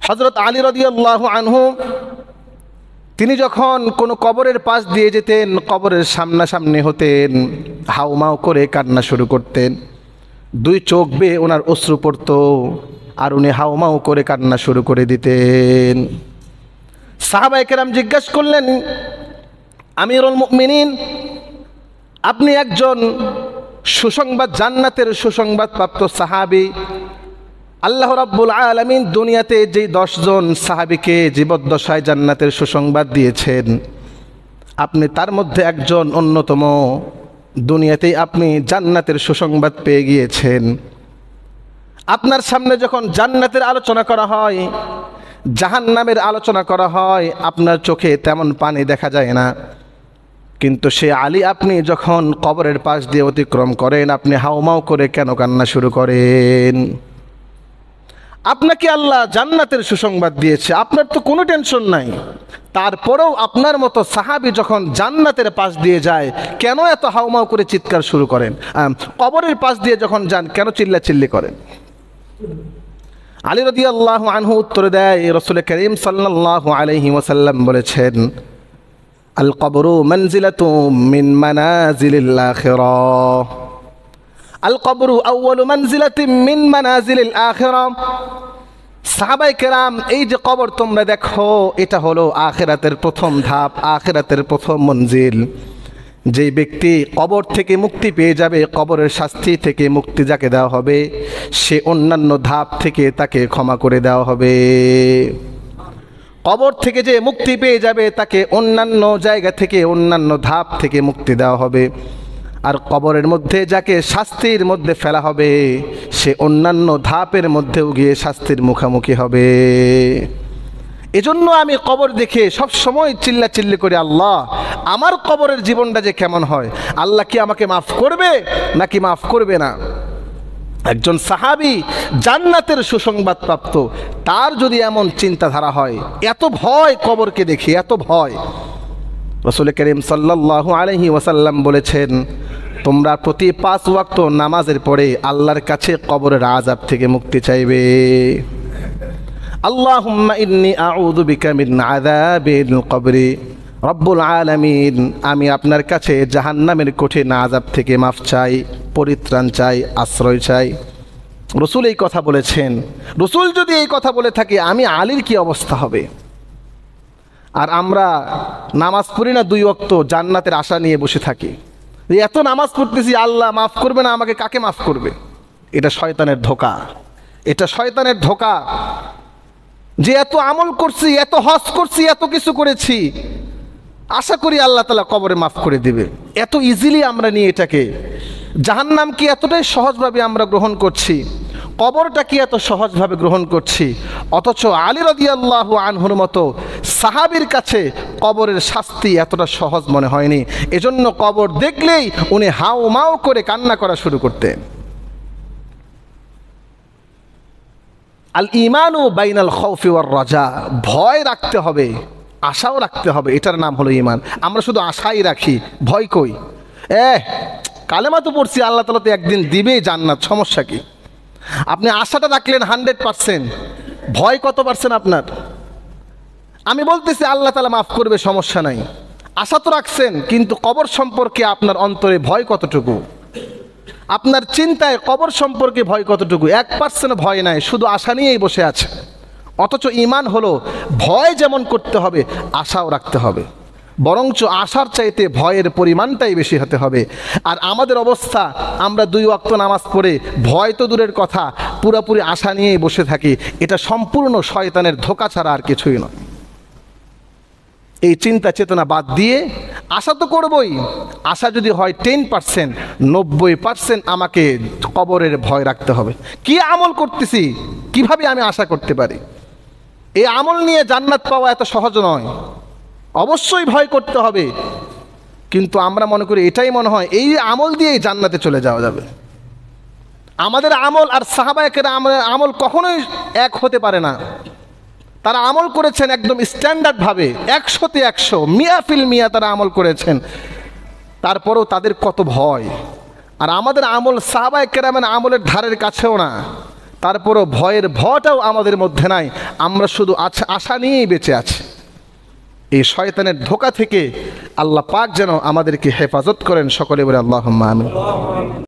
হযরত আলী রাদিয়াল্লাহু আনহু তিনি যখন কোনো কবরের পাশ দিয়ে যেতেন, কবরের সামনাসামনি হতেন, হাউমাউ করে কান্না শুরু করতেন। দুই চোখ বেয়ে ওনার অশ্রু পড়ত আর উনি হাউমাউ করে কান্না শুরু করে দিতেন। সাহাবায়ে কেরাম জিজ্ঞাসা করলেন, আমিরুল মুমিনিন, আপনি একজন সুসংবাদ, জান্নাতের সুসংবাদ প্রাপ্ত সাহাবী। আল্লাহ রাব্বুল আলামিন দুনিয়াতে যে 10 জন সাহাবীকে জীবদ্দশায় জান্নাতের সুসংবাদ দিয়েছেন, আপনি তার মধ্যে একজন অন্যতম। দুনিয়াতেই আপনি জান্নাতের সুসংবাদ পেয়ে গিয়েছেন। আপনার সামনে যখন জান্নাতের আলোচনা করা হয়, জাহান্নামের আলোচনা করা হয়, আপনার চোখে তেমন পানি দেখা যায় না। কিন্তু সে আলী, আপনি যখন কবরের পাশ দিয়ে অতিক্রম করেন, আপনি হাউমাউ করে কেন কান্না শুরু করেন? আপনাকে আল্লাহ জান্নাতের সুসংবাদ দিয়েছে, আপনার তো কোনো টেনশন নাই। তারপরেও আপনার মতো সাহাবী যখন জান্নাতের পাশ দিয়ে যায়, কেন এত হাউমাউ করে চিৎকার শুরু করেন? কবরের পাশ দিয়ে যখন যান, কেন চিল্লাচিল্লি করেন? আলী রাদিয়াল্লাহু আনহু উত্তর দেয়, রাসূল করিম সাল্লাল্লাহু আলাইহি ওয়াসাল্লাম বলেছেন, আল কবরু মানজিলাতুম মিন মানাজিলিল আখিরাহ। আল কবরু আউয়ালু মানজিলাতিন মিন মানাজিলিল আখিরাহ। সাহাবায়ে কেরাম, এই যে কবর তোমরা দেখো, এটা হলো আখিরাতের প্রথম ধাপ, আখিরাতের প্রথম মঞ্জিল। যে ব্যক্তি কবর থেকে মুক্তি পেয়ে যাবে, কবরের শাস্তি থেকে মুক্তি যাকে দেওয়া হবে, সে অন্যান্য ধাপ থেকে তাকে ক্ষমা করে দেওয়া হবে। কবর থেকে যে মুক্তি পেয়ে যাবে, তাকে অন্যান্য জায়গা থেকে, অন্যান্য ধাপ থেকে মুক্তি দেওয়া হবে। আর কবরের মধ্যে যাকে শাস্তির মধ্যে ফেলা হবে, সে অন্যান্য ধাপের মধ্যেও গিয়ে শাস্তির মুখোমুখি হবে। এজন্য আমি কবর দেখে সব সময় চিল্লাচিল্লি করি, আল্লাহ আমার কবরের জীবনটা যে কেমন হয়, আল্লাহ কি আমাকে মাফ করবে নাকি মাফ করবে না? একজন সাহাবী জান্নাতের সুসংবাদ প্রাপ্ত, তার যদি এমন চিন্তাধারা হয়, এত ভয় কবরকে দেখে, এত ভয়। রাসূল করিম সাল্লাল্লাহু আলাইহি ওয়াসাল্লাম বলেছেন, তোমরা প্রতি 5 ওয়াক্ত নামাজের পরে আল্লাহর কাছে কবরের আযাব থেকে মুক্তি চাইবে। আল্লাহুম্মা ইন্নী আউযু বিকা মিন আযাবিল কবরি। রব্বুল আলামিন, আমি আপনার কাছে জাহান্নামের কঠিন আযাব থেকে মাফ চাই, পরিত্রাণ চাই, আশ্রয় চাই। রাসূল এই কথা বলেছেন। রাসূল যদি এই কথা বলে থাকে, আমি আলীর কি অবস্থা হবে? আর আমরা নামাজ পড়ি না 2 ওয়াক্ত, জান্নাতের আশা নিয়ে বসে থাকি। এত নামাজ পড়তেছি, আল্লাহ মাফ করবে না আমাকে, কাকে মাফ করবে? এটা শয়তানের ধোঁকা, এটা শয়তানের ধোঁকা। যে এত আমল করছি, এত হজ করছি, এত কিছু করেছি, আশা করি আল্লাহ তাআলা কবরে মাফ করে দিবে। এত ইজিলি আমরা নিয়ে এটাকে, জাহান্নাম কি এতটাই সহজভাবে আমরা গ্রহণ করছি, কবরটা কি এত সহজভাবে গ্রহণ করছি। অথচ আলী রাদিয়াল্লাহু আনহুর মতো সাহাবীর কাছে কবরের শাস্তি এতটা সহজ মনে হয়নি। এজন্য কবর দেখলেই উনি হাউমাউ করে কান্না করা শুরু করতেন। আল ঈমানু বাইনাল খাউফি ওয়ার রাজা, ভয় রাখতে হবে, আশাও রাখতে হবে, এটার নাম হলো ঈমান। আমরা শুধু আশাই রাখি, ভয় কই? কালেমা তো পড়ছি, আল্লাহ তাআলা তো একদিন দিবেই জান্নাত, সমস্যা কি? আপনি আশাটা রাখলেন 100%, ভয় কত পার্সেন্ট আপনার? আমি বলতেছি আল্লাহ তাআলা মাফ করবে, সমস্যা নাই, আশা তো রাখছেন, কিন্তু কবর সম্পর্কে আপনার অন্তরে ভয় কতটুকু? আপনার চিন্তায় কবর সম্পর্কে ভয় কতটুকু? 1% ভয় নাই, শুধু আশা নিয়েই বসে আছে। অথচ ঈমান হলো ভয় যেমন করতে হবে, আশাও রাখতে হবে, বরঞ্চ আশার চাইতে ভয়ের পরিমাণটাই বেশি হতে হবে। আর আমাদের অবস্থা, আমরা 2 ওয়াক্ত নামাজ পড়ে ভয় তো দূরের কথা, পুরোপুরি আশা নিয়েই বসে থাকি। এটা সম্পূর্ণ শয়তানের ধোঁকা ছাড়া আর কিছুই নয়। এই চিন্তা চেতনা বাদ দিয়ে আশা তো করবই, আশা যদি হয় 10%, 90% আমাকে কবরের ভয় রাখতে হবে। কি আমল করতেছি, কিভাবে আমি আশা করতে পারি? এই আমল নিয়ে জান্নাত পাওয়া এত সহজ নয়, অবশ্যই ভয় করতে হবে। কিন্তু আমরা মনে করি, এটাই মনে হয় এই আমল দিয়েই জান্নাতে চলে যাওয়া যাবে। আমাদের আমল আর সাহাবায়ে কেরামের আমল কখনোই এক হতে পারে না। তারা আমল করেছেন একদম স্ট্যান্ডার্ডভাবে, 100-তে 100, 100% তারা আমল করেছেন। তারপরেও তাদের কত ভয়। আর আমাদের আমল সাহাবায়ে কেরামের আমলের ধারের কাছেও না। তারপরও ভয়ের ভয়টাও আমাদের মধ্যে নাই, আমরা শুধু আশা নিয়েই বেঁচে আছি। এই শয়তানের ধোঁকা থেকে আল্লাহ পাক যেন আমাদেরকে হেফাজত করেন। সকলে বলে আল্লাহুম্মা আমিন।